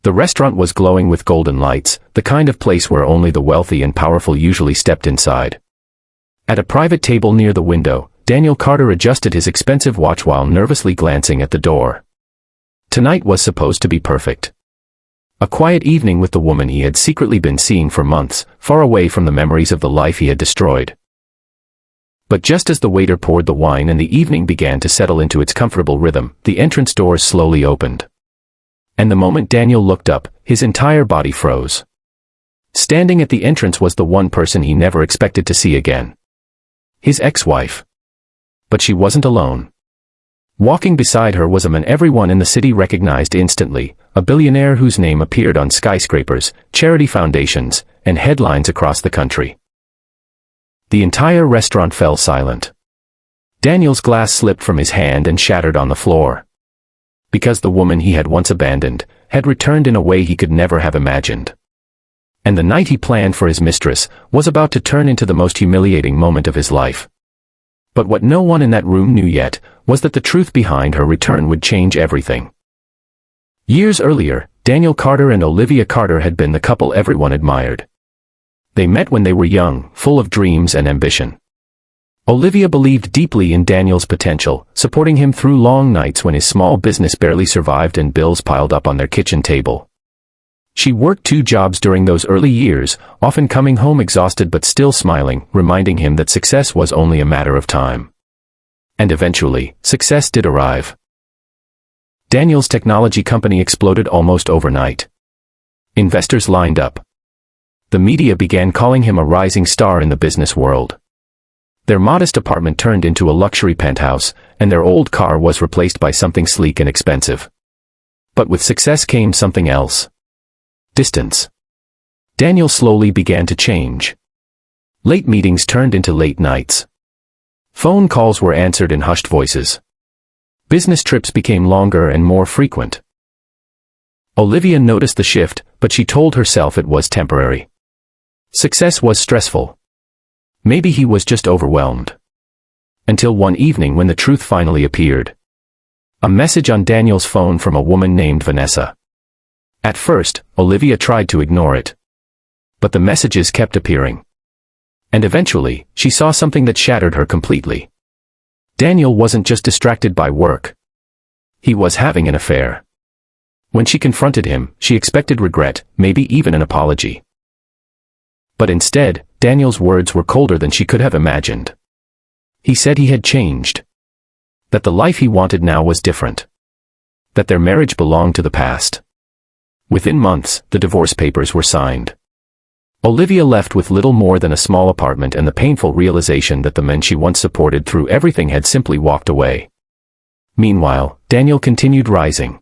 The restaurant was glowing with golden lights, the kind of place where only the wealthy and powerful usually stepped inside. At a private table near the window, Daniel Carter adjusted his expensive watch while nervously glancing at the door. Tonight was supposed to be perfect. A quiet evening with the woman he had secretly been seeing for months, far away from the memories of the life he had destroyed. But just as the waiter poured the wine and the evening began to settle into its comfortable rhythm, the entrance doors slowly opened. And the moment Daniel looked up, his entire body froze. Standing at the entrance was the one person he never expected to see again. His ex-wife. But she wasn't alone. Walking beside her was a man everyone in the city recognized instantly, a billionaire whose name appeared on skyscrapers, charity foundations, and headlines across the country. The entire restaurant fell silent. Daniel's glass slipped from his hand and shattered on the floor. Because the woman he had once abandoned had returned in a way he could never have imagined. And the night he planned for his mistress was about to turn into the most humiliating moment of his life. But what no one in that room knew yet was that the truth behind her return would change everything. Years earlier, Daniel Carter and Olivia Carter had been the couple everyone admired. They met when they were young, full of dreams and ambition. Olivia believed deeply in Daniel's potential, supporting him through long nights when his small business barely survived and bills piled up on their kitchen table. She worked 2 jobs during those early years, often coming home exhausted but still smiling, reminding him that success was only a matter of time. And eventually, success did arrive. Daniel's technology company exploded almost overnight. Investors lined up. The media began calling him a rising star in the business world. Their modest apartment turned into a luxury penthouse, and their old car was replaced by something sleek and expensive. But with success came something else. Distance. Daniel slowly began to change. Late meetings turned into late nights. Phone calls were answered in hushed voices. Business trips became longer and more frequent. Olivia noticed the shift, but she told herself it was temporary. Success was stressful. Maybe he was just overwhelmed. Until one evening when the truth finally appeared. A message on Daniel's phone from a woman named Vanessa. At first, Olivia tried to ignore it. But the messages kept appearing. And eventually, she saw something that shattered her completely. Daniel wasn't just distracted by work. He was having an affair. When she confronted him, she expected regret, maybe even an apology. But instead, Daniel's words were colder than she could have imagined. He said he had changed. That the life he wanted now was different. That their marriage belonged to the past. Within months, the divorce papers were signed. Olivia left with little more than a small apartment and the painful realization that the men she once supported through everything had simply walked away. Meanwhile, Daniel continued rising.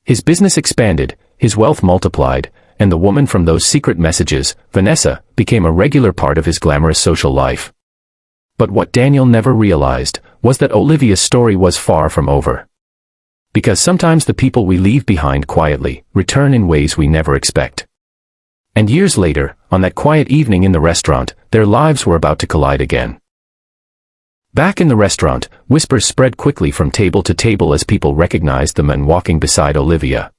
His business expanded, his wealth multiplied, and the woman from those secret messages, Vanessa, became a regular part of his glamorous social life. But what Daniel never realized was that Olivia's story was far from over. Because sometimes the people we leave behind quietly return in ways we never expect. And years later, on that quiet evening in the restaurant, their lives were about to collide again. Back in the restaurant, whispers spread quickly from table to table as people recognized the man walking beside Olivia.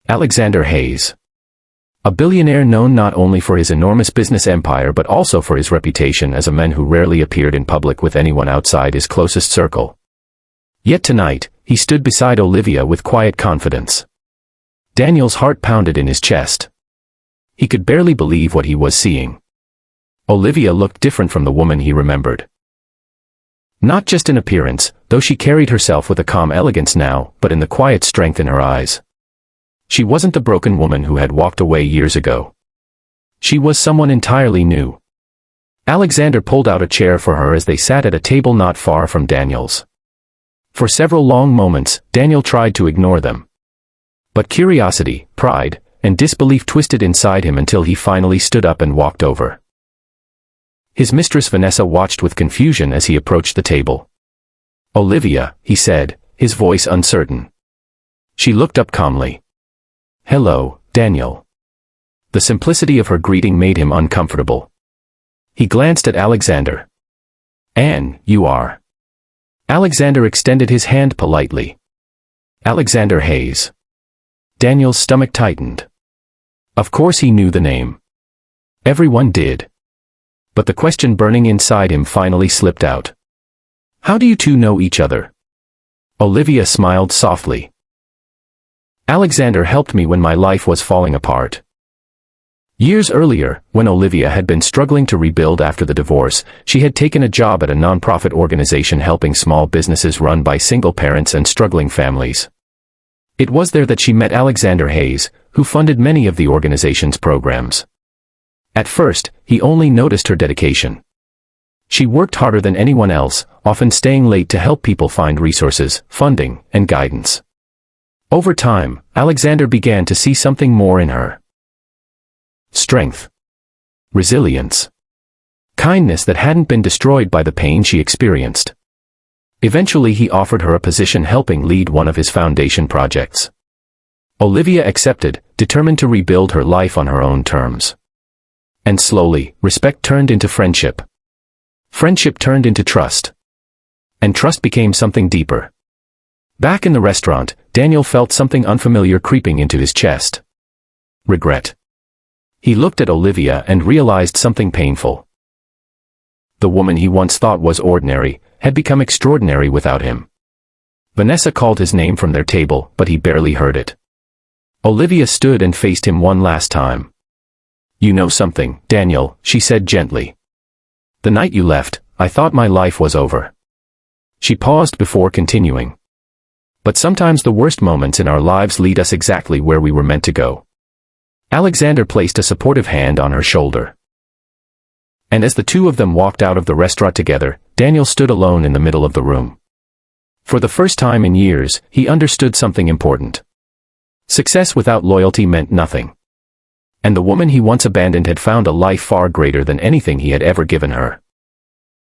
Alexander Hayes. A billionaire known not only for his enormous business empire but also for his reputation as a man who rarely appeared in public with anyone outside his closest circle. Yet tonight, he stood beside Olivia with quiet confidence. Daniel's heart pounded in his chest. He could barely believe what he was seeing. Olivia looked different from the woman he remembered. Not just in appearance, though she carried herself with a calm elegance now, but in the quiet strength in her eyes. She wasn't the broken woman who had walked away years ago. She was someone entirely new. Alexander pulled out a chair for her as they sat at a table not far from Daniel's. For several long moments, Daniel tried to ignore them. But curiosity, pride, and disbelief twisted inside him until he finally stood up and walked over. His mistress Vanessa watched with confusion as he approached the table. "Olivia," he said, his voice uncertain. She looked up calmly. "Hello, Daniel." The simplicity of her greeting made him uncomfortable. He glanced at Alexander. "Anne, you are." Alexander extended his hand politely. "Alexander Hayes." Daniel's stomach tightened. Of course he knew the name. Everyone did. But the question burning inside him finally slipped out. How do you two know each other? Olivia smiled softly. Alexander helped me when my life was falling apart. Years earlier, when Olivia had been struggling to rebuild after the divorce, she had taken a job at a non-profit organization helping small businesses run by single parents and struggling families. It was there that she met Alexander Hayes, who funded many of the organization's programs. At first, he only noticed her dedication. She worked harder than anyone else, often staying late to help people find resources, funding, and guidance. Over time, Alexander began to see something more in her. Strength. Resilience. Kindness that hadn't been destroyed by the pain she experienced. Eventually he offered her a position helping lead one of his foundation projects. Olivia accepted, determined to rebuild her life on her own terms. And slowly, respect turned into friendship. Friendship turned into trust. And trust became something deeper. Back in the restaurant, Daniel felt something unfamiliar creeping into his chest. Regret. He looked at Olivia and realized something painful. The woman he once thought was ordinary had become extraordinary without him. Vanessa called his name from their table, but he barely heard it. Olivia stood and faced him one last time. You know something, Daniel, she said gently. The night you left, I thought my life was over. She paused before continuing. But sometimes the worst moments in our lives lead us exactly where we were meant to go. Alexander placed a supportive hand on her shoulder. And as the two of them walked out of the restaurant together, Daniel stood alone in the middle of the room. For the first time in years, he understood something important. Success without loyalty meant nothing. And the woman he once abandoned had found a life far greater than anything he had ever given her.